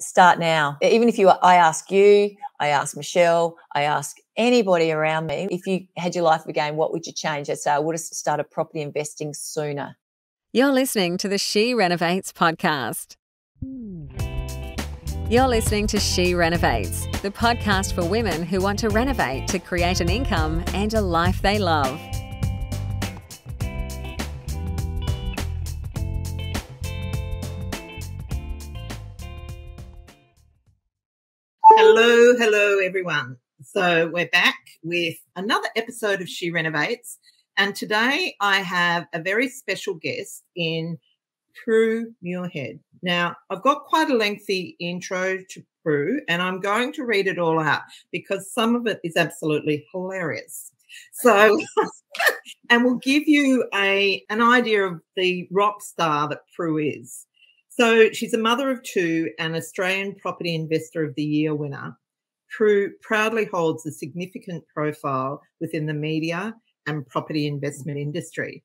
start now. Even if I ask you, I ask Michelle, I ask anybody around me, if you had your life again, what would you change? I'd say I would have started property investing sooner. You're listening to the She Renovates podcast. You're listening to She Renovates, the podcast for women who want to renovate to create an income and a life they love. Hello, everyone. So we're back with another episode of She Renovates, and today I have a very special guest in Prue Muirhead. Now, I've got quite a lengthy intro to Prue, and I'm going to read it all out because some of it is absolutely hilarious. So, and we'll give you an idea of the rock star that Prue is. So she's a mother of two and Australian Property Investor of the Year winner. Prue proudly holds a significant profile within the media and property investment industry.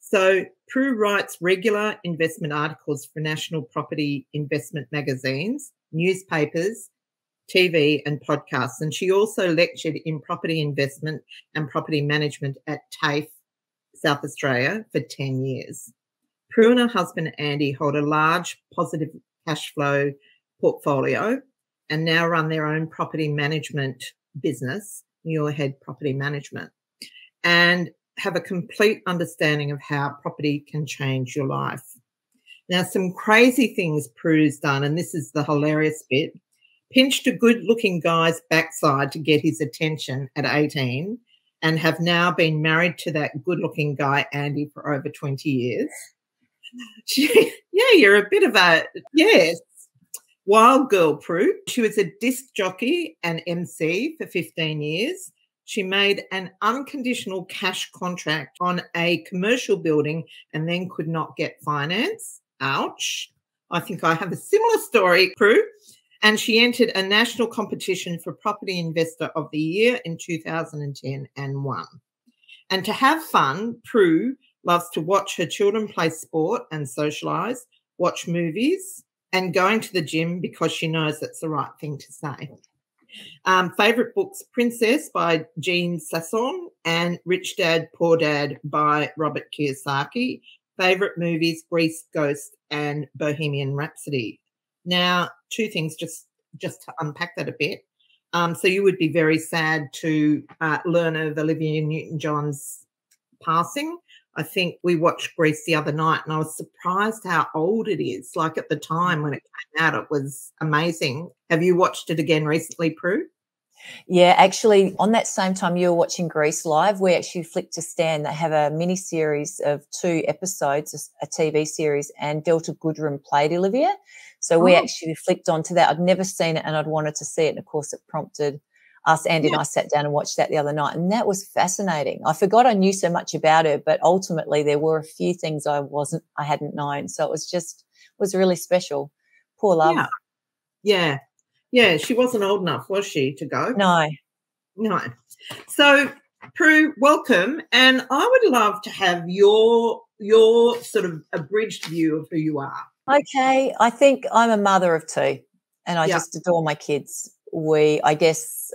So Prue writes regular investment articles for national property investment magazines, newspapers, TV and podcasts. And she also lectured in property investment and property management at TAFE, South Australia for 10 years. Prue and her husband, Andy, hold a large positive cash flow portfolio and now run their own property management business, Muirhead Property Management, and have a complete understanding of how property can change your life. Now, some crazy things Prue's done, and this is the hilarious bit, pinched a good-looking guy's backside to get his attention at 18 and have now been married to that good-looking guy, Andy, for over 20 years. You're a bit of a, wild girl, Prue. She was a disc jockey and MC for 15 years. She made an unconditional cash contract on a commercial building and then could not get finance. Ouch. I think I have a similar story, Prue. And she entered a national competition for Property Investor of the Year in 2010 and won. And to have fun, Prue loves to watch her children play sport and socialise, watch movies, and going to the gym because she knows that's the right thing to say. Favourite books, Princess by Jean Sasson and Rich Dad, Poor Dad by Robert Kiyosaki. Favourite movies, Grease, Ghost and Bohemian Rhapsody. Now, two things just to unpack that a bit. So you would be very sad to learn of Olivia Newton-John's passing. I think we watched Grease the other night and I was surprised how old it is. Like at the time when it came out, it was amazing. Have you watched it again recently, Prue? Yeah, actually, on that same time you were watching Grease live, we actually flicked to Stan. They have a mini-series of 2 episodes, a TV series, and Delta Goodrem played Olivia. So we actually flicked onto that. I'd never seen it and I'd wanted to see it. And, of course, it prompted us, Andy and I sat down and watched that the other night, and that was fascinating. I forgot I knew so much about her, but ultimately there were a few things I hadn't known. So it was really special. Poor love. Yeah. She wasn't old enough, was she, to go? No. So, Prue, welcome. And I would love to have your sort of abridged view of who you are. Okay. I think I'm a mother of 2 and I just adore my kids. I guess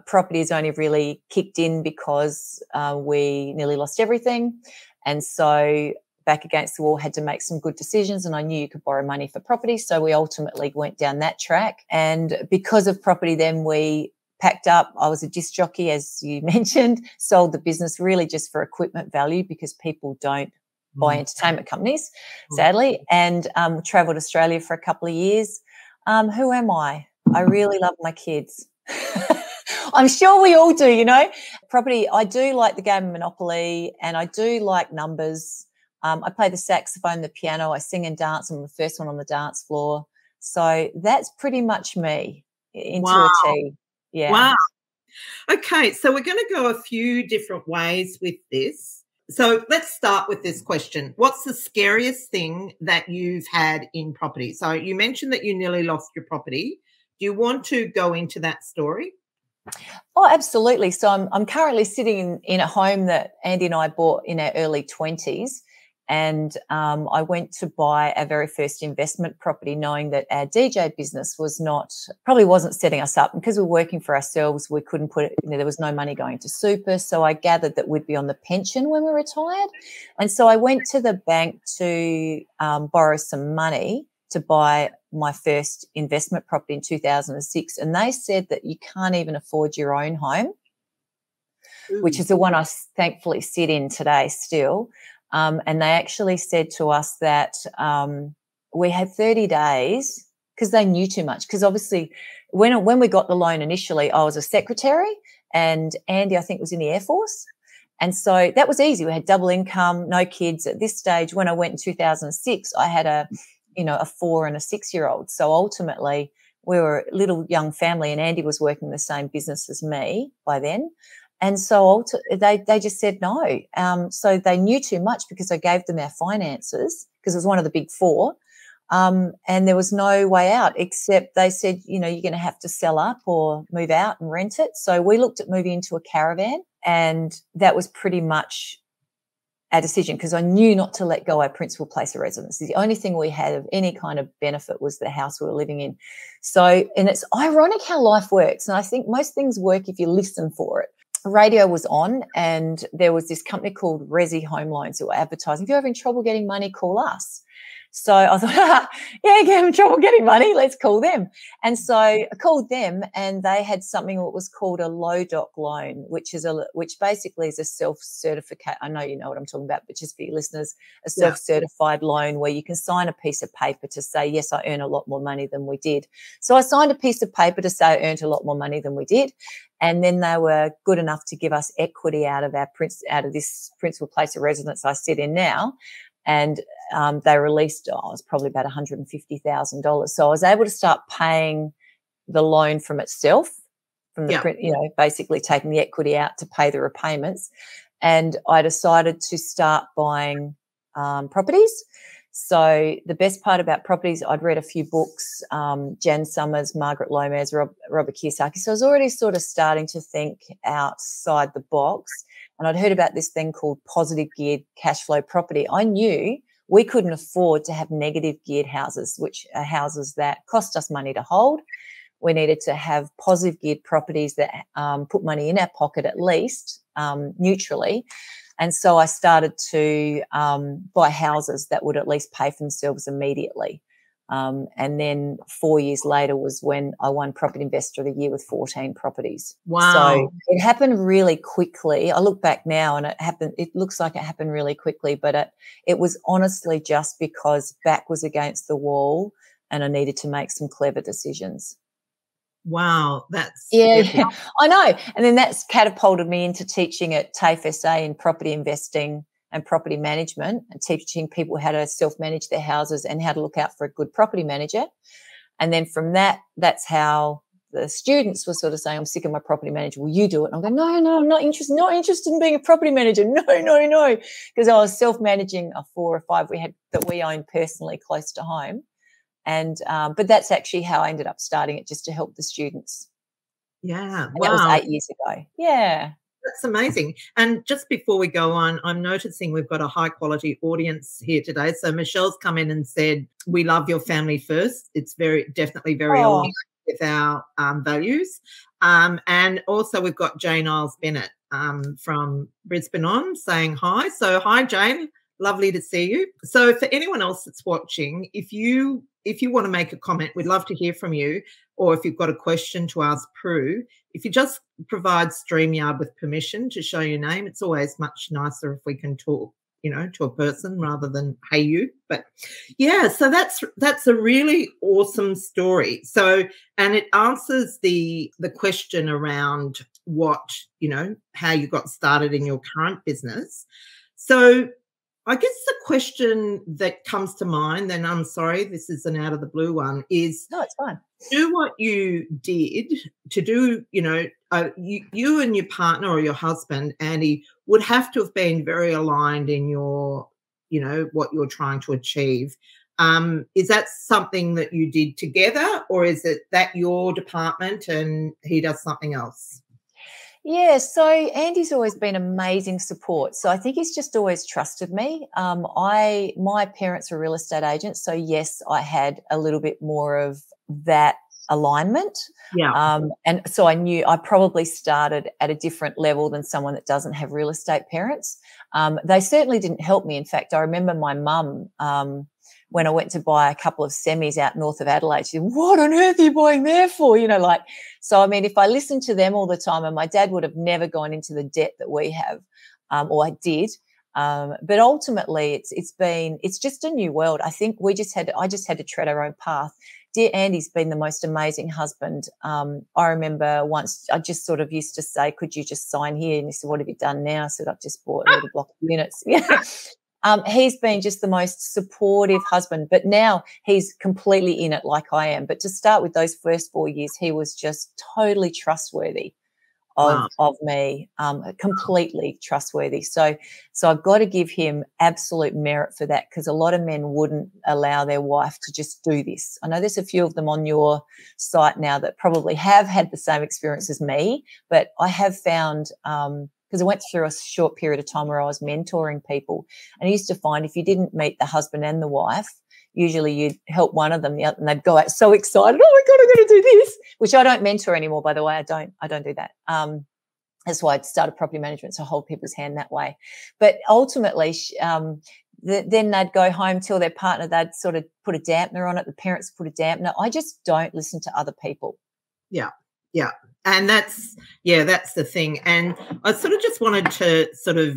property has only really kicked in because we nearly lost everything. And so back against the wall, had to make some good decisions, and I knew you could borrow money for property. So we ultimately went down that track. And because of property, then we packed up. I was a disc jockey, as you mentioned, sold the business really just for equipment value because people don't buy entertainment companies, sadly, and travelled Australia for a couple of years. Who am I? I really love my kids. I'm sure we all do, Property, I do like the game of Monopoly and I do like numbers. I play the saxophone, the piano, I sing and dance. I'm the first one on the dance floor. So that's pretty much me into a T. Yeah. Wow. Okay, so we're going to go a few different ways with this. So let's start with this question. What's the scariest thing that you've had in property? So you mentioned that you nearly lost your property. Do you want to go into that story? Oh, absolutely. So I'm currently sitting in a home that Andy and I bought in our early 20s, And I went to buy our very first investment property, knowing that our DJ business probably wasn't setting us up. Because we were working for ourselves, we couldn't put it, there was no money going to super. So I gathered that we'd be on the pension when we retired. And so I went to the bank to borrow some money to buy my first investment property in 2006. And they said that you can't even afford your own home, which is the one I thankfully sit in today still. And they actually said to us that we had 30 days because they knew too much. Because obviously when we got the loan initially, I was a secretary and Andy, I think, was in the Air Force. And so that was easy. We had double income, no kids. At this stage, when I went in 2006, I had a 4 and a 6-year-old. So ultimately we were a little young family, and Andy was working the same business as me by then. And so they just said no. So they knew too much because I gave them our finances because it was one of the big four. And there was no way out except they said, you're going to have to sell up or move out and rent it. So we looked at moving into a caravan, and that was pretty much our decision because I knew not to let go our principal place of residence. The only thing we had of any kind of benefit was the house we were living in. So, and it's ironic how life works. And I think most things work if you listen for it. Radio was on, and there was this company called Resi Home Loans who were advertising, if you're having trouble getting money, call us. So I thought, yeah, having trouble getting money, let's call them. And so I called them, and they had something that was called a low doc loan, which basically is a self-certificate. I know you know what I'm talking about, but just for your listeners, a self-certified loan where you can sign a piece of paper to say, yes, I earn a lot more money than we did. So I signed a piece of paper to say I earned a lot more money than we did. And then they were good enough to give us equity out of this principal place of residence I sit in now. And they released, it was probably about $150,000. So I was able to start paying the loan from itself, from the basically taking the equity out to pay the repayments. And I decided to start buying properties. So the best part about properties, I'd read a few books, Jan Summers, Margaret Lomas, Robert Kiyosaki. So I was already sort of starting to think outside the box. And I'd heard about this thing called positive geared cash flow property. I knew we couldn't afford to have negative geared houses, which are houses that cost us money to hold. We needed to have positive geared properties that put money in our pocket at least neutrally. And so I started to buy houses that would at least pay for themselves immediately. And then 4 years later was when I won Property Investor of the Year with 14 properties. Wow. So it happened really quickly. I look back now and it looks like it happened really quickly, but it was honestly just because back was against the wall and I needed to make some clever decisions. Wow, that's yeah, I know. And then that's catapulted me into teaching at TAFE SA in property investing and property management, and teaching people how to self-manage their houses and how to look out for a good property manager. And then from that's how the students were sort of saying, I'm sick of my property manager. Will you do it? And I'm going, no, I'm not interested in being a property manager. No. Because I was self-managing a 4 or 5 that we owned personally close to home. And but that's actually how I ended up starting it, just to help the students. Yeah. And that was 8 years ago. Yeah. That's amazing. And just before we go on, I'm noticing we've got a high quality audience here today. So Michelle's come in and said, we love your family first. It's definitely very aligned with our values. And also we've got Jane Isles Bennett from Brisbane on saying hi. So hi, Jane. Lovely to see you. So for anyone else that's watching, if you want to make a comment, we'd love to hear from you. Or if you've got a question to ask Prue, if you just provide StreamYard with permission to show your name, it's always much nicer if we can talk, to a person rather than hey you. But yeah, so that's a really awesome story. So, and it answers the question around what, how you got started in your current business. So I guess the question that comes to mind, and I'm sorry, this is an out of the blue one, is no, it's fine. Do what you did to do, you and your partner or your husband, Andy, would have to have been very aligned in your, what you're trying to achieve. Is that something that you did together, or is it that your department and he does something else? Yeah, so Andy's always been amazing support. So I think he's just always trusted me. My parents are real estate agents, so yes, I had a little bit more of that alignment. Yeah. And so I knew I probably started at a different level than someone that doesn't have real estate parents. They certainly didn't help me. In fact, I remember my mum, when I went to buy a couple of semis out north of Adelaide, she said, "What on earth are you buying there for?" So, I mean, if I listened to them all the time, and my dad would have never gone into the debt that we have, or I did. But ultimately it's just a new world. I think I just had to tread our own path. Dear Andy's been the most amazing husband. I remember once I just sort of used to say, "Could you just sign here?" And he said, "What have you done now?" I said, "I've just bought a little block of units." Yeah. He's been just the most supportive husband, but now he's completely in it like I am. But to start with, those first 4 years, he was just totally trustworthy Wow. of me, completely trustworthy. So I've got to give him absolute merit for that, because a lot of men wouldn't allow their wife to just do this. I know there's a few of them on your site now that probably have had the same experience as me, but I have found, because I went through a short period of time where I was mentoring people, and I used to find if you didn't meet the husband and the wife, usually you'd help one of them, the other, and they'd go out so excited, "Oh my God, I'm going to do this," which I don't mentor anymore, by the way. I don't do that. That's why I started property management, to hold people's hand that way. But ultimately, then they'd go home, tell their partner, they'd sort of put a dampener on it. The parents put a dampener. I just don't listen to other people. Yeah. Yeah. And that's the thing. And I sort of just wanted to sort of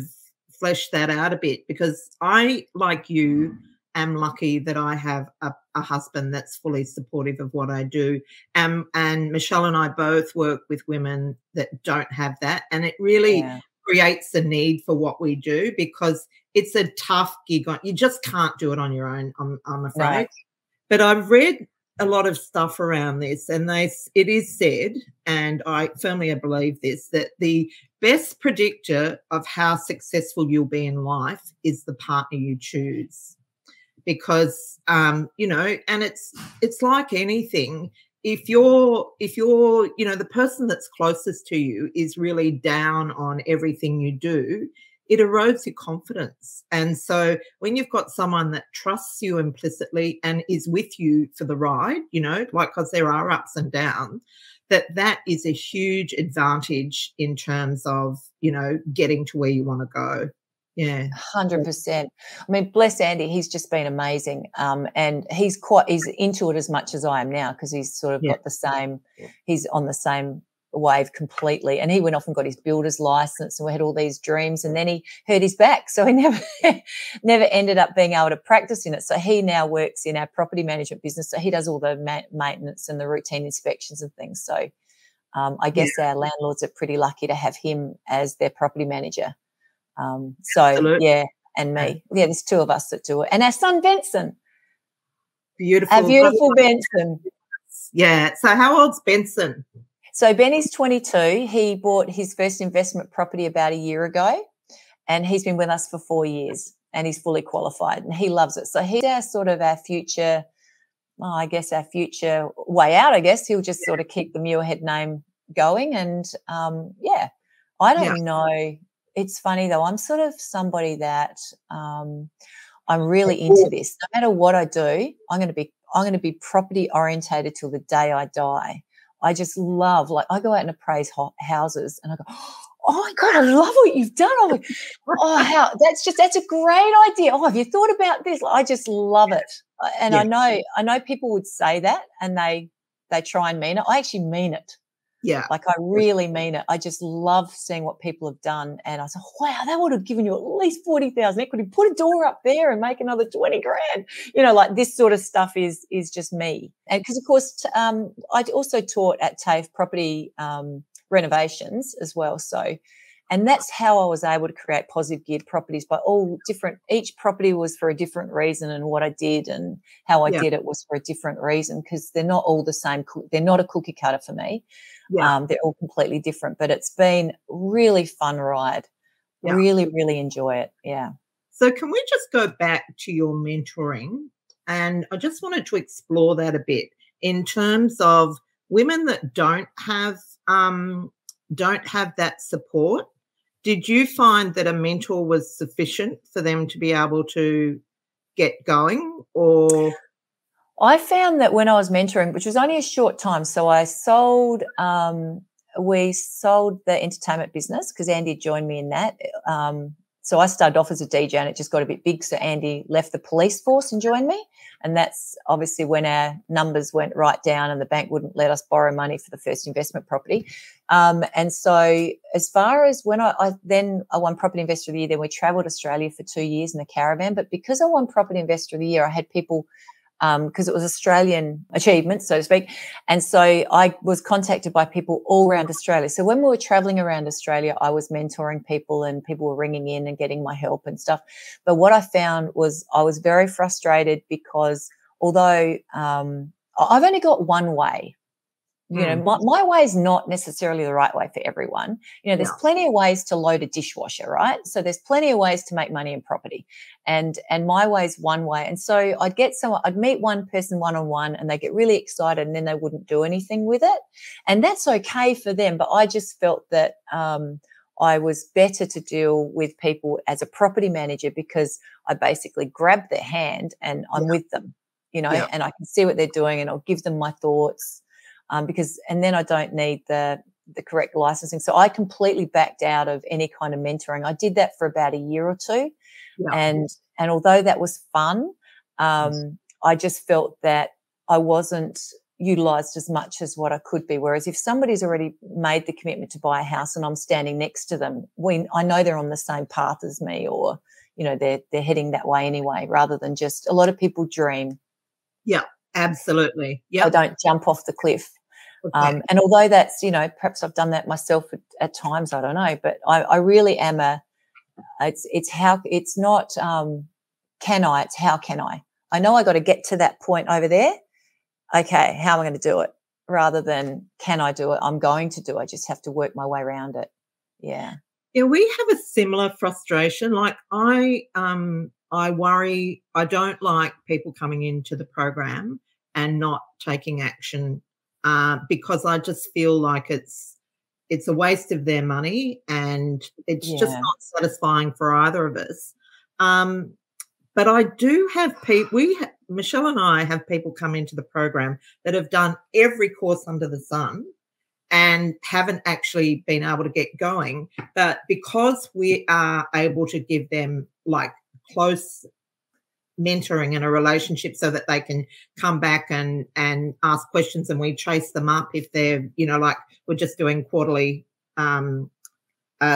flesh that out a bit, because I, like you, am lucky that I have a husband that's fully supportive of what I do. And Michelle and I both work with women that don't have that. And it really creates a need for what we do, because it's a tough gig. You just can't do it on your own, I'm afraid. Right. But I've read a lot of stuff around this, and it is said, and I firmly believe this, that the best predictor of how successful you'll be in life is the partner you choose. Because and it's like anything. If you're the person that's closest to you is really down on everything you do, it erodes your confidence. And so when you've got someone that trusts you implicitly and is with you for the ride, because there are ups and downs, that is a huge advantage in terms of, getting to where you want to go. Yeah. 100%. I mean, bless Andy, he's just been amazing. And he's into it as much as I am now, because he's sort of got the same, he's on the same wave completely. And he went off and got his builder's license, and we had all these dreams, and then he hurt his back. So he never ended up being able to practice in it. So he now works in our property management business. So he does all the maintenance and the routine inspections and things. So I guess our landlords are pretty lucky to have him as their property manager. Absolutely. And me. Yeah, there's two of us that do it. And our son, Benson. Beautiful. Our beautiful Benson. Yeah. So how old's Benson? So Benny's 22. He bought his first investment property about a year ago, and he's been with us for 4 years, and he's fully qualified, and he loves it. So he's our future, our future way out, I guess. He'll just sort of keep the Muirhead name going. And, I don't know. It's funny though. I'm sort of somebody that I'm really into this. No matter what I do, I'm going to be property orientated till the day I die. I just love, I go out and appraise houses, and I go, "Oh my God, I love what you've done." I'm like, that's a great idea. "Oh, have you thought about this?" I just love it. And I know people would say that, and they try and mean it. I actually mean it. Yeah. I really mean it. I just love seeing what people have done. And I said, "Wow, that would have given you at least 40,000 equity. Put a door up there and make another 20 grand. This sort of stuff is just me. And because, of course, I also taught at TAFE property renovations as well. So, and that's how I was able to create positive geared properties by each property was for a different reason, and what I did and how I did it was for a different reason, because they're not all the same. They're not a cookie cutter for me. Yeah. They're all completely different, but it's been really fun ride. Yeah. Really, really enjoy it. Yeah. So can we just go back to your mentoring? And I just wanted to explore that a bit in terms of women that don't have don't have that support, did you find that a mentor was sufficient for them to be able to get going? Or I found that when I was mentoring, which was only a short time, so I sold, we sold the entertainment business because Andy joined me in that. So I started off as a DJ and it just got a bit big. So Andy left the police force and joined me. And that's obviously when our numbers went right down and the bank wouldn't let us borrow money for the first investment property. And so as far as when I won Property Investor of the Year, then we travelled Australia for 2 years in a caravan. But because I won Property Investor of the Year, I had people, because it was Australian achievement, so to speak. And so I was contacted by people all around Australia. So when we were traveling around Australia, I was mentoring people and people were ringing in and getting my help and stuff. But what I found was I was very frustrated because although I've only got one way, you know, my way is not necessarily the right way for everyone. You know, there's plenty of ways to load a dishwasher, right? So there's plenty of ways to make money in property, and my way is one way. And so I'd meet one person one-on-one and they get really excited and then they wouldn't do anything with it. And that's okay for them. But I just felt that I was better to deal with people as a property manager because I basically grab their hand and I'm with them, you know, and I can see what they're doing and I'll give them my thoughts. And then I don't need the correct licensing. So I completely backed out of any kind of mentoring. I did that for about a year or two. And although that was fun, I just felt that I wasn't utilised as much as what I could be. Whereas if somebody's already made the commitment to buy a house and I'm standing next to them, I know they're on the same path as me, or, you know, they're heading that way anyway, rather than just a lot of people dream. Yeah. Absolutely. I don't jump off the cliff. Okay. And although that's, you know, perhaps I've done that myself at times, I don't know, but I really am it's how, it's not can I, it's how can I. I know I got to get to that point over there. Okay, how am I going to do it? Rather than can I do it? I'm going to do it. I just have to work my way around it. Yeah. Yeah, we have a similar frustration. Like I worry, I don't like people coming into the program and not taking action because I just feel like it's a waste of their money and it's just not satisfying for either of us. But I do have people, Michelle and I have people come into the program that have done every course under the sun and haven't actually been able to get going. But because we are able to give them like close mentoring and a relationship so that they can come back and ask questions and we chase them up if they're, you know, like we're just doing quarterly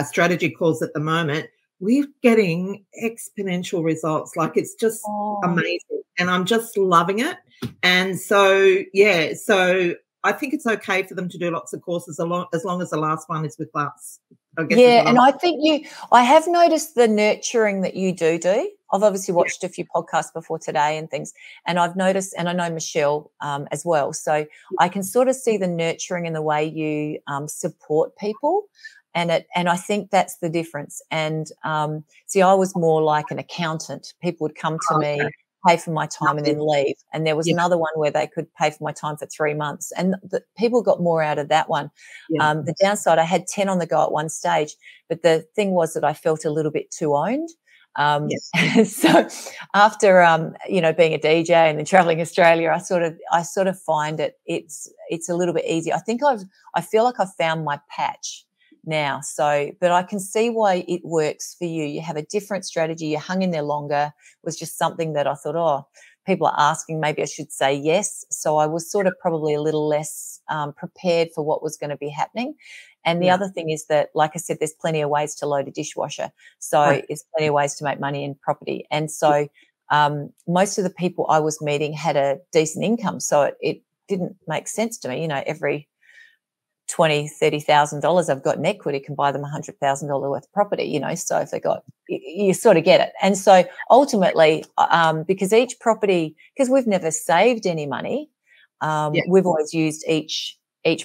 strategy calls at the moment, we're getting exponential results. Like it's just amazing and I'm just loving it. And so, so I think it's okay for them to do lots of courses as long as the last one is with us. I guess and I think I have noticed the nurturing that you do. I've obviously watched a few podcasts before today and things, and I've noticed, and I know Michelle as well, so I can sort of see the nurturing in the way you support people, and I think that's the difference. And see, I was more like an accountant. People would come to me, pay for my time and then leave. And there was another one where they could pay for my time for 3 months. And the people got more out of that one. The downside, I had 10 on the go at one stage, but the thing was that I felt a little bit too owned. So after, being a DJ and then traveling Australia, I sort of find it's a little bit easier. I feel like I've found my patch now. So, but I can see why it works for you. You have a different strategy. You hung in there longer. It was just something that I thought, people are asking, maybe I should say yes. So I was sort of probably a little less prepared for what was going to be happening. And the other thing is that, like I said, there's plenty of ways to load a dishwasher. So there's plenty of ways to make money in property. And so most of the people I was meeting had a decent income. So it didn't make sense to me, every $20,000-$30,000 I've got in equity can buy them $100,000 worth of property, so if they got, you sort of get it. And so ultimately, because each property, because we've never saved any money, we've always used each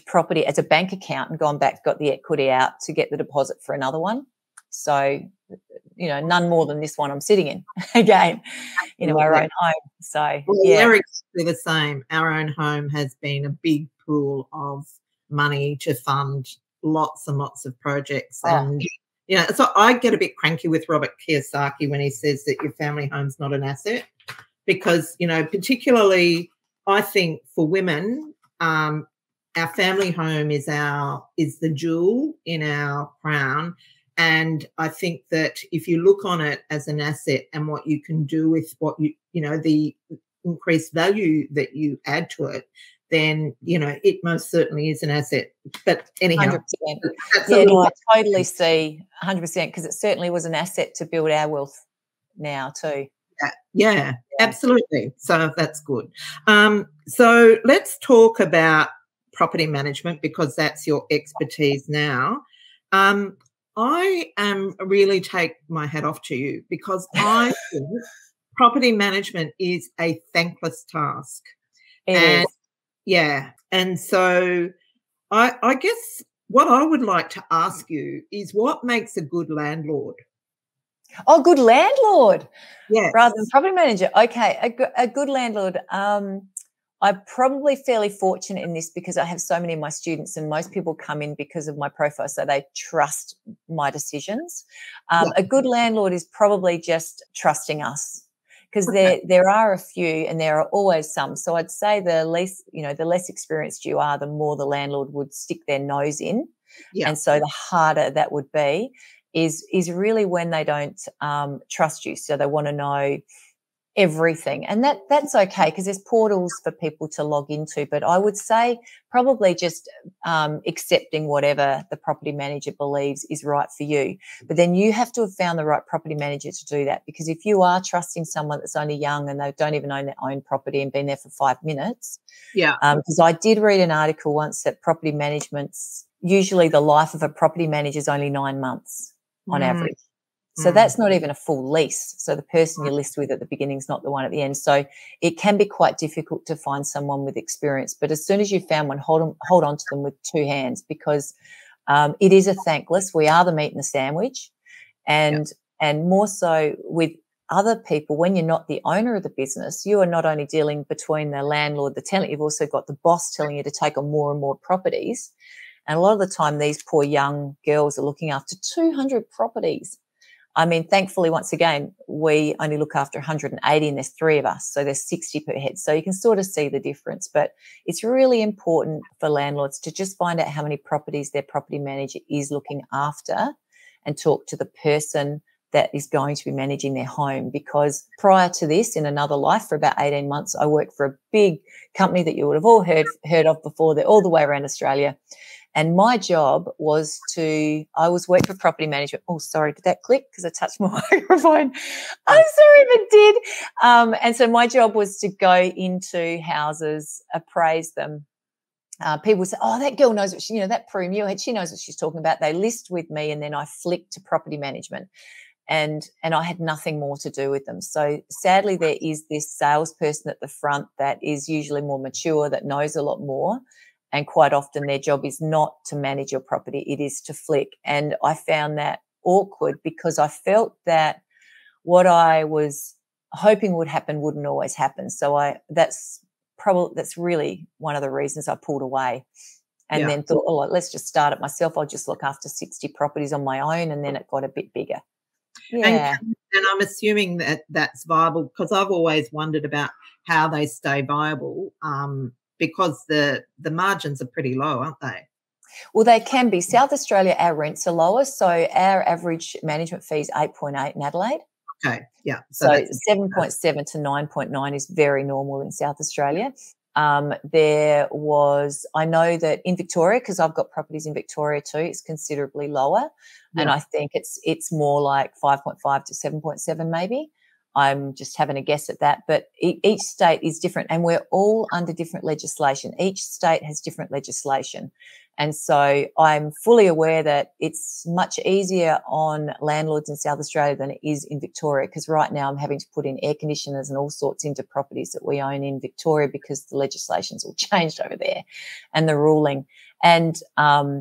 property as a bank account and gone back, got the equity out to get the deposit for another one. So, none more than this one I'm sitting in again, our own home. So, we're exactly the same. Our own home has been a big pool of money to fund lots and lots of projects. And, you know, so I get a bit cranky with Robert Kiyosaki when he says that your family home's not an asset because, you know, particularly I think for women, our family home is the jewel in our crown. And I think that if you look on it as an asset and what you can do with what you know, the increased value that you add to it, then, you know, it most certainly is an asset. But anyhow, 100%. Yeah, no, I totally see 100% because it certainly was an asset to build our wealth now too. Yeah, absolutely. So that's good. So let's talk about property management because that's your expertise now. I really take my hat off to you because I think property management is a thankless task. It is. Yeah. And so I guess what I would like to ask you is what makes a good landlord? Oh, good landlord. Yes. Rather than property manager. Okay, a good landlord. I'm probably fairly fortunate in this because I have so many of my students and most people come in because of my profile, so they trust my decisions. A good landlord is probably just trusting us because there are a few and there are always some. So I'd say the less experienced you are, the more the landlord would stick their nose in. Yeah. And so the harder that would be is really when they don't trust you. So they want to know everything. And that's okay because there's portals for people to log into. But I would say probably just accepting whatever the property manager believes is right for you. But then you have to have found the right property manager to do that, because if you are trusting someone that's only young and they don't even own their own property and been there for 5 minutes. Yeah. Because I did read an article once that property management's usually the life of a property manager is only 9 months on average. So that's not even a full lease. So the person you list with at the beginning is not the one at the end. So it can be quite difficult to find someone with experience. But as soon as you found one, hold on to them with 2 hands, because it is a thankless. We are the meat and the sandwich. And more so with other people, when you're not the owner of the business, you are not only dealing between the landlord, the tenant, you've also got the boss telling you to take on more and more properties. And a lot of the time, these poor young girls are looking after 200 properties. I mean, thankfully, once again, we only look after 180 and there's 3 of us, so there's 60 per head. So you can sort of see the difference. But it's really important for landlords to just find out how many properties their property manager is looking after and talk to the person that is going to be managing their home. Because prior to this, in another life, for about 18 months, I worked for a big company that you would have all heard of before. They're all the way around Australia. And my job was I was working for property management. Oh, sorry, did that click? Because I touched my microphone. I'm sorry if it did. And so my job was to go into houses, appraise them. People say, oh, that girl knows what that Prue Muirhead, she knows what she's talking about. They list with me and then I flick to property management. And I had nothing more to do with them. So sadly, there is this salesperson at the front that is usually more mature, that knows a lot more. And quite often their job is not to manage your property, it is to flick. And I found that awkward because I felt that what I was hoping would happen wouldn't always happen. So that's really one of the reasons I pulled away. And then thought, let's just start it myself. I'll just look after 60 properties on my own. And then it got a bit bigger. Yeah. And I'm assuming that that's viable, because I've always wondered about how they stay viable. Because the margins are pretty low, aren't they? Well, they can be. South Australia, our rents are lower, so our average management fee is 8.8 in Adelaide. Okay, yeah. So 7.7 to 9.9 is very normal in South Australia. I know that in Victoria, because I've got properties in Victoria too, it's considerably lower. Yeah. And I think it's more like 5.5 to 7.7 maybe. I'm just having a guess at that, but each state is different and we're all under different legislation. Each state has different legislation. And so I'm fully aware that it's much easier on landlords in South Australia than it is in Victoria, because right now I'm having to put in air conditioners and all sorts into properties that we own in Victoria because the legislation's all changed over there and the ruling. And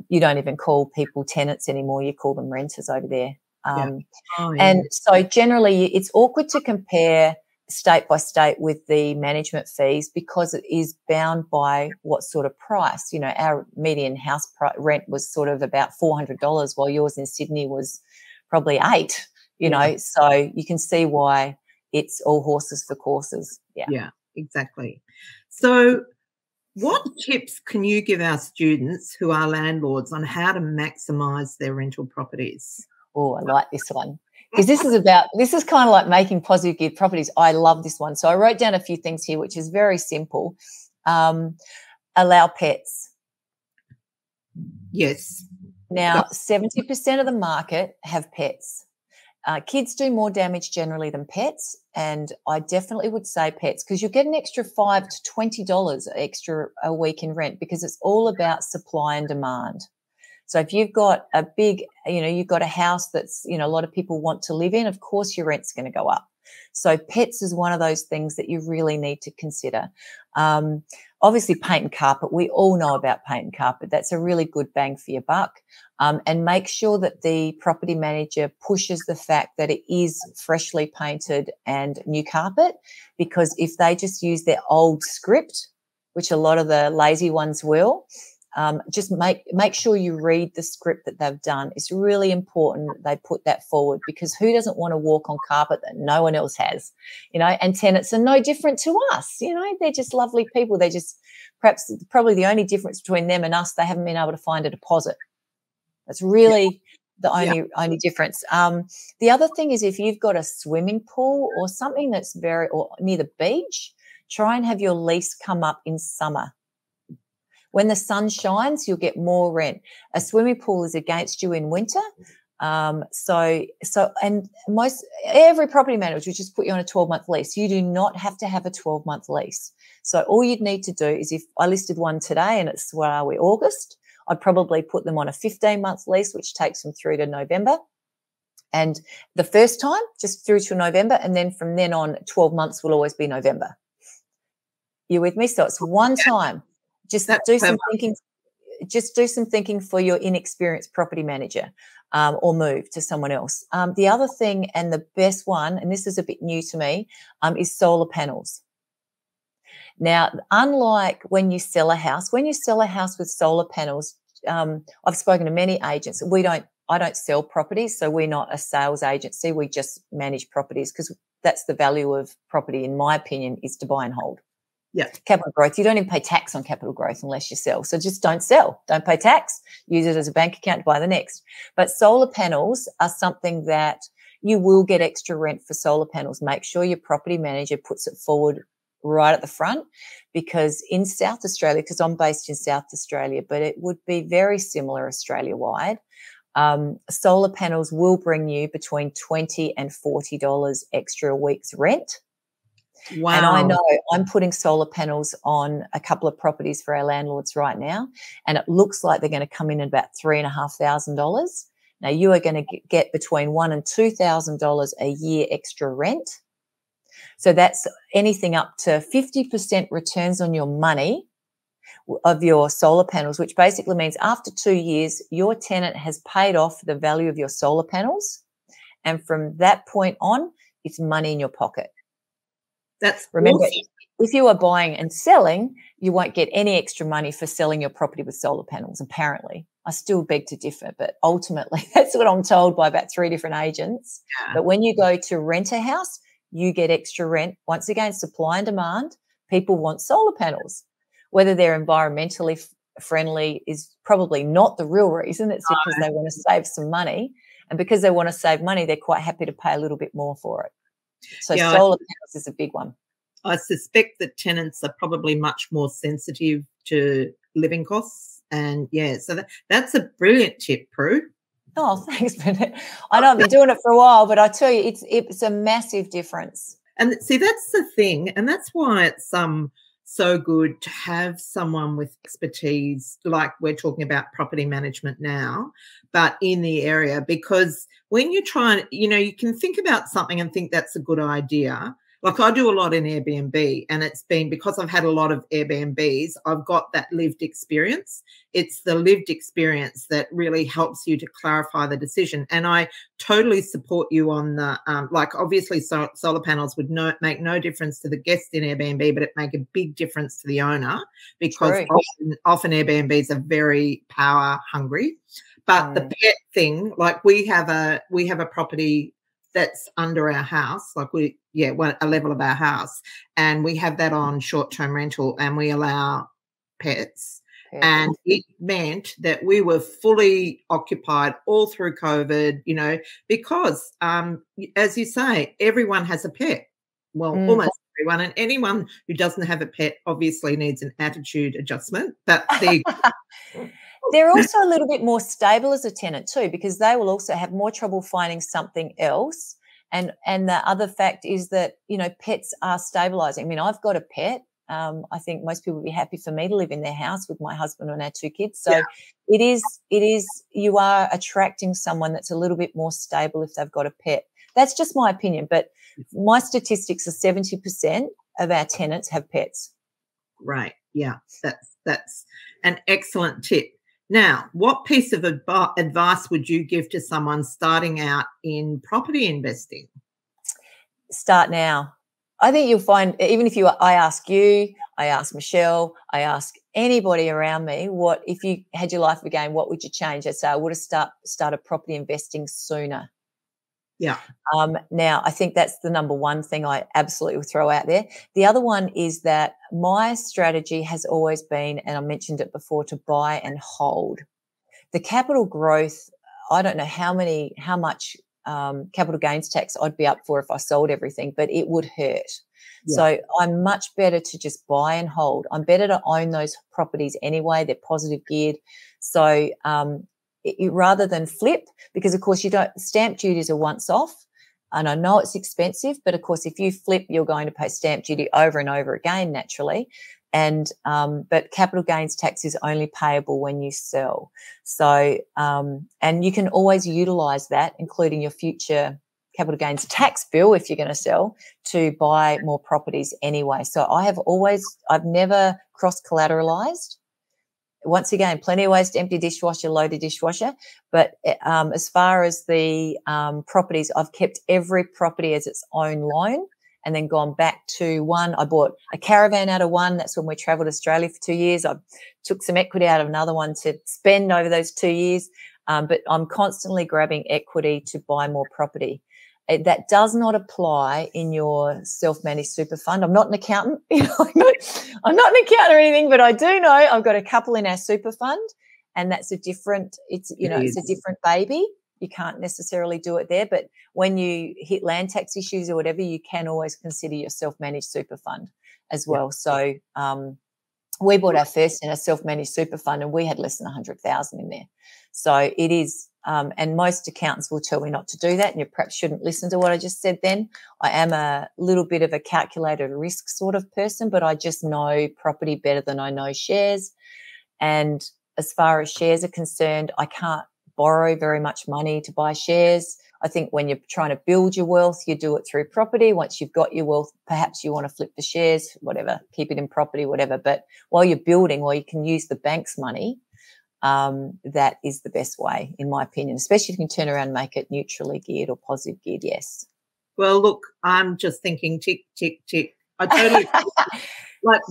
you don't even call people tenants anymore, you call them renters over there. And so generally it's awkward to compare state by state with the management fees because it is bound by what sort of price. You know, our median house rent was sort of about $400 while yours in Sydney was probably $8, you know, so you can see why it's all horses for courses. Yeah, exactly. So what tips can you give our students who are landlords on how to maximise their rental properties? Oh, I like this one. Because this is kind of like making positive geared properties. I love this one. So I wrote down a few things here, which is very simple. Allow pets. Yes. Now, 70% of the market have pets. Kids do more damage generally than pets, and I definitely would say pets because you get an extra $5 to $20 extra a week in rent because it's all about supply and demand. So if you've got a big, you know, you've got a house that's, you know, a lot of people want to live in, of course your rent's going to go up. So pets is one of those things that you really need to consider. Obviously paint and carpet, we all know about paint and carpet. That's a really good bang for your buck. And make sure that the property manager pushes the fact that it is freshly painted and new carpet, because if they just use their old script, which a lot of the lazy ones will, just make sure you read the script that they've done. It's really important that they put that forward, because who doesn't want to walk on carpet that no one else has, you know? And tenants are no different to us, you know, they're just lovely people. They're just probably the only difference between them and us, they haven't been able to find a deposit. That's really the only difference. The other thing is if you've got a swimming pool or something that's or near the beach, try and have your lease come up in summer. When the sun shines, you'll get more rent. A swimming pool is against you in winter. And every property manager will just put you on a 12-month lease. You do not have to have a 12-month lease. So all you'd need to do is, if I listed one today and it's, what are we, August, I'd probably put them on a 15-month lease, which takes them through to November. And the first time, just through to November, and then from then on, 12 months will always be November. You with me? So it's one time. Just do some thinking. Just do some thinking for your inexperienced property manager, or move to someone else. The other thing, and the best one, and this is a bit new to me, is solar panels. Now, unlike when you sell a house with solar panels, I've spoken to many agents. I don't sell properties, so we're not a sales agency. We just manage properties, because that's the value of property, in my opinion, is to buy and hold. Yeah. Capital growth. You don't even pay tax on capital growth unless you sell. So just don't sell. Don't pay tax. Use it as a bank account to buy the next. But solar panels are something that you will get extra rent for solar panels. Make sure your property manager puts it forward right at the front, because in South Australia, because I'm based in South Australia, but it would be very similar Australia-wide, solar panels will bring you between $20 and $40 extra a week's rent. Wow. And I know I'm putting solar panels on a couple of properties for our landlords right now, and it looks like they're going to come in at about $3,500. Now, you are going to get between $1,000 and $2,000 a year extra rent. So that's anything up to 50% returns on your money of your solar panels, which basically means after 2 years, your tenant has paid off the value of your solar panels. And from that point on, it's money in your pocket. Remember, awesome. If you are buying and selling, you won't get any extra money for selling your property with solar panels, apparently. I still beg to differ, but ultimately that's what I'm told by about 3 different agents. Yeah. But when you go to rent a house, you get extra rent. Once again, supply and demand. People want solar panels. Whether they're environmentally friendly is probably not the real reason. It's because they want to save some money. And because they want to save money, they're quite happy to pay a little bit more for it. So solar panels is a big one. I suspect that tenants are probably much more sensitive to living costs. And, so that's a brilliant tip, Prue. Oh, thanks, Bernadette. I know I've been doing it for a while, but I tell you, it's a massive difference. And see, that's the thing, and that's why it's so good to have someone with expertise, like we're talking about property management now, but in the area, because when you try and, you can think about something and think that's a good idea. like I do a lot in Airbnb, and it's been because I've had a lot of Airbnbs, I've got that lived experience. It's the lived experience that really helps you to clarify the decision. And I totally support you on the, like obviously solar panels would make no difference to the guest in Airbnb, but it make a big difference to the owner, because often Airbnbs are very power hungry. But the pet thing, like we have a property that's under our house, like a level of our house, and we have that on short-term rental, and we allow pets. And it meant that we were fully occupied all through COVID, you know, because as you say, everyone has a pet. Well, almost everyone, and anyone who doesn't have a pet obviously needs an attitude adjustment. But they're also a little bit more stable as a tenant too, because they will also have more trouble finding something else. And the other fact is that, you know, pets are stabilizing. I mean, I've got a pet. I think most people would be happy for me to live in their house with my husband and our 2 kids. So it is you are attracting someone that's a little bit more stable if they've got a pet. That's just my opinion. But my statistics are 70% of our tenants have pets. Right. Yeah. That's an excellent tip. Now, what piece of advice would you give to someone starting out in property investing? Start now. I think you'll find, even if I ask you, I ask Michelle, I ask anybody around me, what if you had your life again, what would you change? I'd say I would have started property investing sooner. Yeah. Now, I think that's the number one thing I absolutely will throw out there. The other one is that my strategy has always been, and I mentioned it before, to buy and hold. The capital growth, I don't know how much capital gains tax I'd be up for if I sold everything, but it would hurt. Yeah. So I'm much better to just buy and hold. I'm better to own those properties anyway. They're positive geared. So rather than flip, because of course stamp duties are once off, and I know it's expensive, but of course if you flip, you're going to pay stamp duty over and over again naturally. And but capital gains tax is only payable when you sell. So and you can always utilize that, including your future capital gains tax bill if you're going to sell, to buy more properties anyway. So I've never cross collateralized. Once again, plenty of ways to empty dishwasher, load a dishwasher. But as far as the properties, I've kept every property as its own loan, and then gone back to one. I bought a caravan out of one. That's when we travelled Australia for 2 years. I took some equity out of another one to spend over those 2 years. But I'm constantly grabbing equity to buy more property. That does not apply in your self-managed super fund. I'm not an accountant. I'm not an accountant or anything, but I do know I've got a couple in our super fund, and that's a different baby. You can't necessarily do it there, but when you hit land tax issues or whatever, you can always consider your self-managed super fund as well. So we bought our first in a self-managed super fund, and we had less than 100,000 in there. So it is. And most accountants will tell me not to do that, and you perhaps shouldn't listen to what I just said then. I am a little bit of a calculated risk sort of person, but I just know property better than I know shares. And as far as shares are concerned, I can't borrow very much money to buy shares. I think when you're trying to build your wealth, you do it through property. Once you've got your wealth, perhaps you want to flip the shares, whatever, keep it in property, whatever. But while you're building, you can use the bank's money. That is the best way, in my opinion, especially if you can turn around and make it neutrally geared or positive geared, yes. Well, look, I'm just thinking tick, tick, tick. I totally like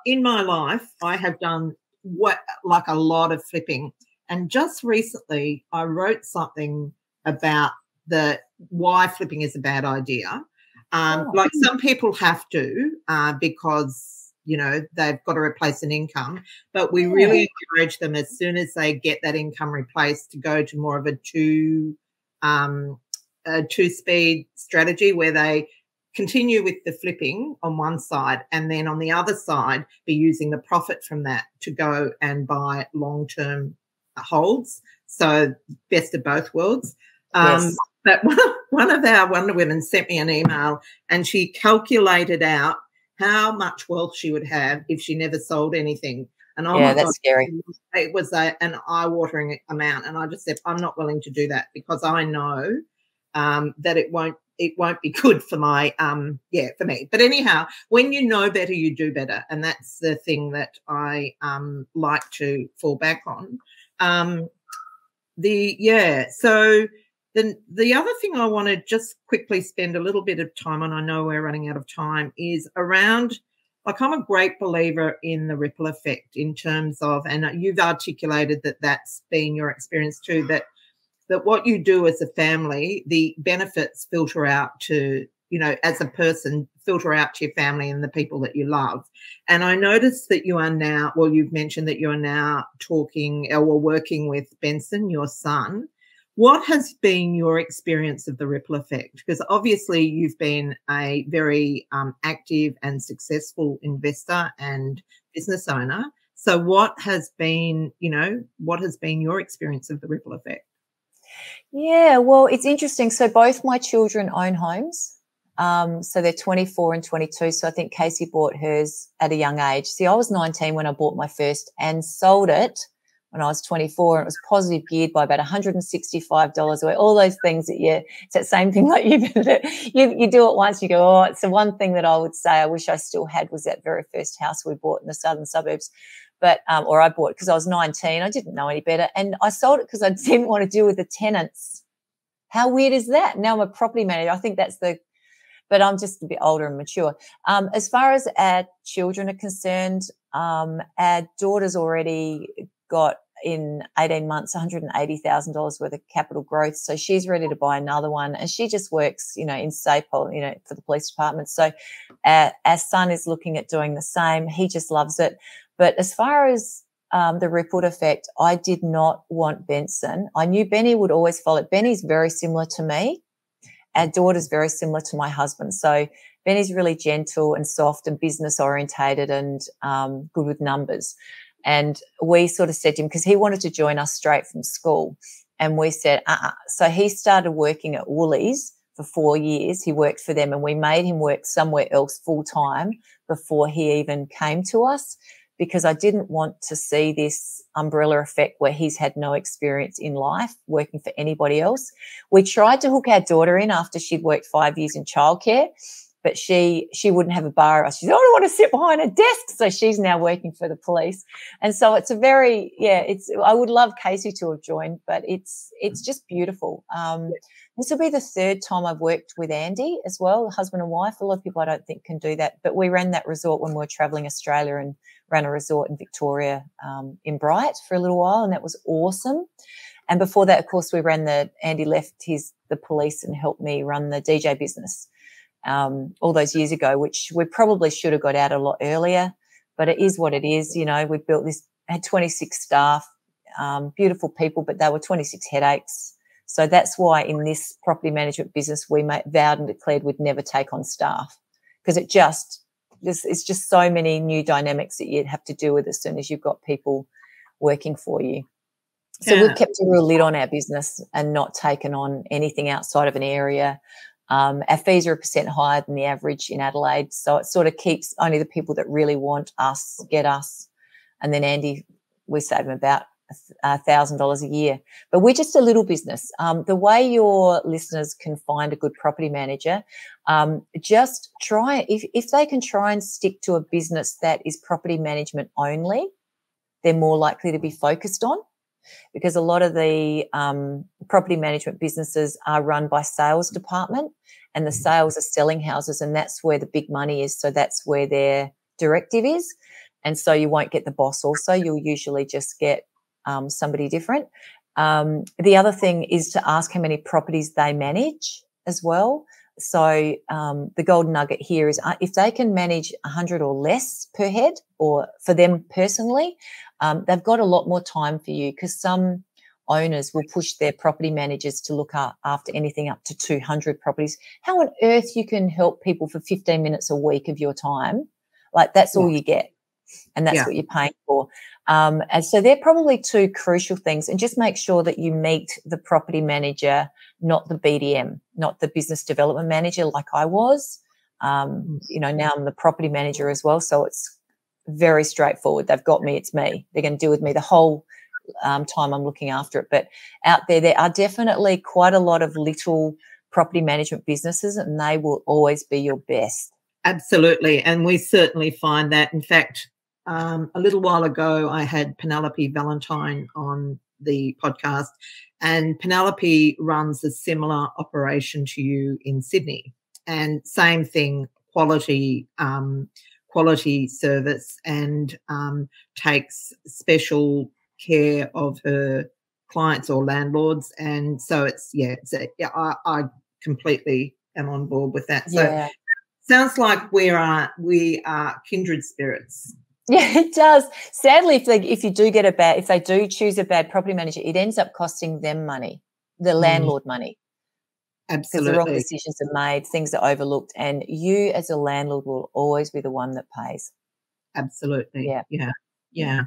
in my life, I have done a lot of flipping. And just recently I wrote something about why flipping is a bad idea. Like some people have to because they've got to replace an income, but we really encourage them as soon as they get that income replaced to go to more of a two-speed strategy, where they continue with the flipping on one side, and then on the other side be using the profit from that to go and buy long-term holds. So best of both worlds. Yes. But one of our Wonder Women sent me an email, and she calculated out how much wealth she would have if she never sold anything. And that's scary. It was an eye-watering amount. And I just said, I'm not willing to do that, because I know that it won't it won't be good for my for me. But anyhow, when you know better, you do better, and that's the thing that I like to fall back on. So then the other thing I want to just quickly spend a little bit of time on, I know we're running out of time, is around, like, I'm a great believer in the ripple effect in terms of, and you've articulated that that's been your experience too, that what you do as a family, the benefits filter out to, you know, as a person, filter out to your family and the people that you love. And I noticed that you are now, well, you've mentioned that you're now talking or working with Benson, your son. What has been your experience of the ripple effect? Because obviously you've been a very active and successful investor and business owner. So what has been your experience of the ripple effect? Yeah, well, it's interesting. So both my children own homes. So they're 24 and 22. So I think Casey bought hers at a young age. See, I was 19 when I bought my first and sold it when I was 24, and it was positive geared by about $165 away. All those things that it's that same thing like you do it once, you go, oh, it's the one thing that I would say I wish I still had was that very first house we bought in the southern suburbs. But or I bought it because I was 19. I didn't know any better. And I sold it because I didn't want to deal with the tenants. How weird is that? Now I'm a property manager. I think but I'm just a bit older and mature. As far as our children are concerned, our daughter's already got in 18 months $180,000 worth of capital growth. So she's ready to buy another one. And she just works, in SAPOL, for the police department. So our son is looking at doing the same. He just loves it. But as far as the ripple effect, I did not want Benson. I knew Benny would always follow. Benny's very similar to me. Our daughter's very similar to my husband. So Benny's really gentle and soft and business orientated and good with numbers. And we sort of said to him, because he wanted to join us straight from school, and we said, So he started working at Woolies for 4 years. He worked for them, and we made him work somewhere else full time before he even came to us, because I didn't want to see this umbrella effect where he's had no experience in life working for anybody else. We tried to hook our daughter in after she'd worked 5 years in childcare, but she wouldn't have a bar. She said, I don't want to sit behind a desk. So she's now working for the police. And so it's I would love Casey to have joined, but it's just beautiful. This will be the third time I've worked with Andy as well, husband and wife. A lot of people I don't think can do that, but we ran that resort when we were traveling Australia and ran a resort in Victoria in Bright for a little while, and that was awesome. And before that, of course, Andy left the police and helped me run the DJ business all those years ago, which we probably should have got out a lot earlier, but it is what it is. We built this, had 26 staff, beautiful people, but they were 26 headaches. So that's why in this property management business, we vowed and declared we'd never take on staff, because it's just so many new dynamics that you'd have to deal with as soon as you've got people working for you. So we've kept a real lid on our business and not taken on anything outside of an area. Our fees are 1% higher than the average in Adelaide. So it sort of keeps only the people that really want us, get us. And then Andy, we save him about $1,000 a year. But we're just a little business. The way your listeners can find a good property manager, just try, if they can try and stick to a business that is property management only, they're more likely to be focused on. Because a lot of the property management businesses are run by sales department, and the sales are selling houses, and that's where the big money is. So that's where their directive is. And so you won't get the boss also. You'll usually just get somebody different. The other thing is to ask how many properties they manage as well. So the golden nugget here is if they can manage 100 or less per head, or for them personally, they've got a lot more time for you, because some owners will push their property managers to look after anything up to 200 properties. How on earth you can help people for 15 minutes a week of your time? Like, that's all you get, and that's what you're paying for. And so they're probably two crucial things. And just make sure that you meet the property manager, not the BDM, not the business development manager like I was. Now I'm the property manager as well. So it's very straightforward. They've got me, it's me. They're going to deal with me the whole time I'm looking after it. But out there are definitely quite a lot of little property management businesses, and they will always be your best. Absolutely. And we certainly find that. In fact, a little while ago, I had Penelope Valentine on the podcast, and Penelope runs a similar operation to you in Sydney. And same thing, quality service, and takes special care of her clients or landlords. And so I completely am on board with that. So Yeah. Sounds like we are kindred spirits. Yeah, it does. Sadly, if they do choose a bad property manager, it ends up costing them money, the landlord money. Absolutely. Because the wrong decisions are made, things are overlooked, and you as a landlord will always be the one that pays. Absolutely. Yeah. Yeah.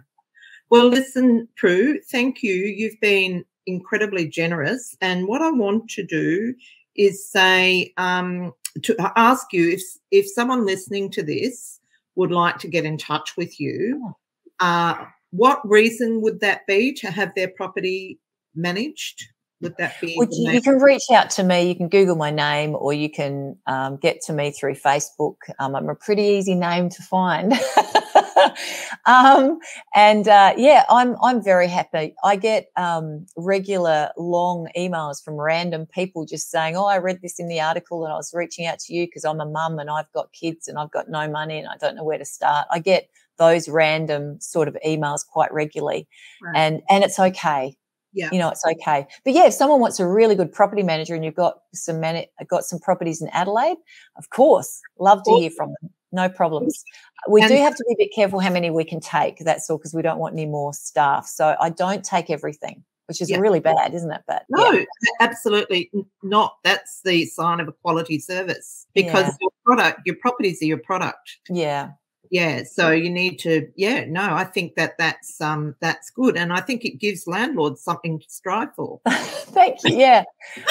Well, listen, Prue, thank you. You've been incredibly generous. And what I want to do is say, to ask you if someone listening to this would like to get in touch with you, what reason would that be to have their property managed? Would that be? Well, you can reach out to me. You can Google my name, or you can get to me through Facebook. I'm a pretty easy name to find. I'm very happy. I get regular long emails from random people just saying, "Oh, I read this in the article and I was reaching out to you because I'm a mum and I've got kids and I've got no money and I don't know where to start." I get those random sort of emails quite regularly, right. and it's okay. Yeah. It's okay. But yeah, if someone wants a really good property manager and you've got some properties in Adelaide, of course, love to hear from them. No problems. We do have to be a bit careful how many we can take. That's all, because we don't want any more staff. So I don't take everything, which is really bad, isn't it? But no, absolutely not. That's the sign of a quality service, because your properties are your product. Yeah. Yeah, so you need to. I think that's good, and I think it gives landlords something to strive for. Thank you. Yeah,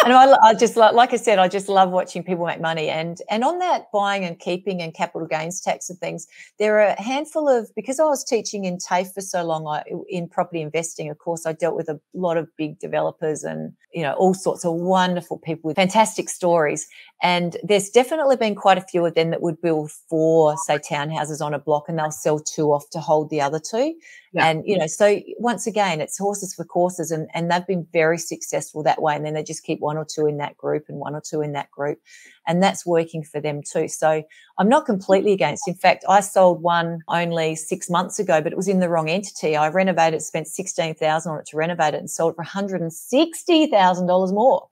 and I just like I said, I just love watching people make money, and on that buying and keeping and capital gains tax and things, there are a handful of, because I was teaching in TAFE for so long in property investing. Of course, I dealt with a lot of big developers and all sorts of wonderful people with fantastic stories. And there's definitely been quite a few of them that would build 4, say, townhouses on a block, and they'll sell 2 off to hold the other 2. Yeah. And, so once again, it's horses for courses, and they've been very successful that way. And then they just keep 1 or 2 in that group and 1 or 2 in that group. And that's working for them too. So I'm not completely against. In fact, I sold one only 6 months ago, but it was in the wrong entity. I renovated, spent $16,000 on it to renovate it, and sold it for $160,000 more.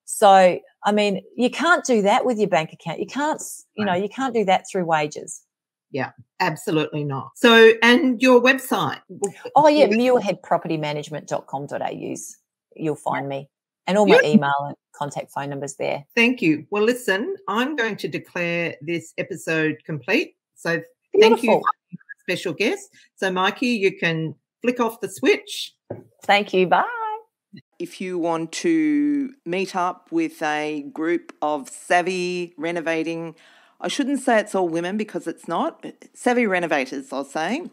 So, I mean, you can't do that with your bank account. You can't, you can't do that through wages. Yeah, absolutely not. So, and your website? Oh, yeah, muirheadpropertymanagement.com.au. You'll find me. And all my email and contact phone numbers there. Thank you. Well, listen, I'm going to declare this episode complete. So Beautiful. Thank you, special guest. So, Mikey, you can flick off the switch. Thank you. Bye. If you want to meet up with a group of savvy renovating, I shouldn't say it's all women because it's not, savvy renovators, I'll say,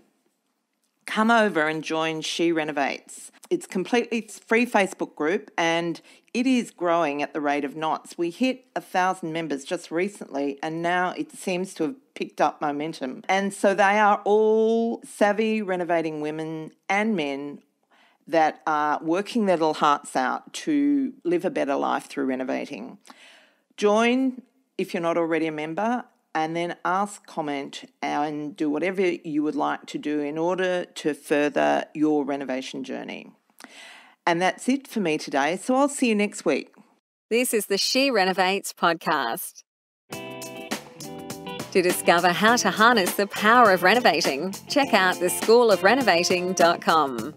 come over and join She Renovates. It's completely free Facebook group, and it is growing at the rate of knots. We hit 1,000 members just recently, and now it seems to have picked up momentum. And so they are all savvy renovating women and men that are working their little hearts out to live a better life through renovating. Join if you're not already a member, and then ask, comment, and do whatever you would like to do in order to further your renovation journey. And that's it for me today, so I'll see you next week. This is the She Renovates podcast. To discover how to harness the power of renovating, check out theschoolofrenovating.com.